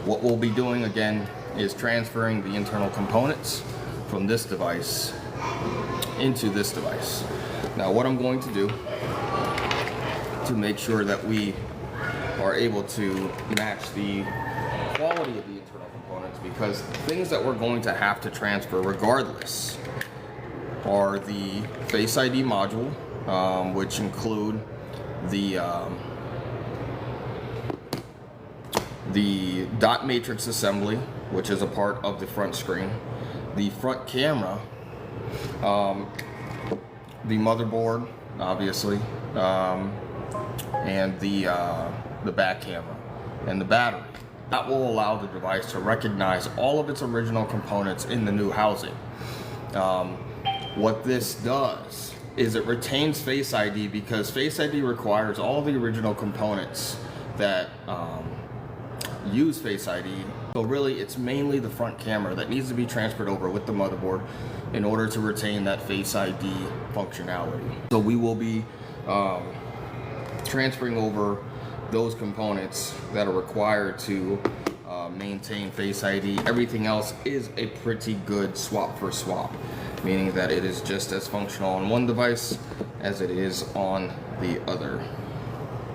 What we'll be doing again is transferring the internal components from this device into this device. Now what I'm going to do to make sure that we are able to match the quality of the internal components, because things that we're going to have to transfer regardless are the Face ID module, which include the dot matrix assembly, which is a part of the front screen, the front camera, the motherboard, obviously, and the back camera and the battery. That will allow the device to recognize all of its original components in the new housing. What this does is it retains Face ID, because Face ID requires all the original components that use Face ID. So really it's mainly the front camera that needs to be transferred over with the motherboard in order to retain that Face ID functionality. So we will be transferring over those components that are required to maintain Face ID. Everything else is a pretty good swap for swap, meaning that it is just as functional on one device as it is on the other.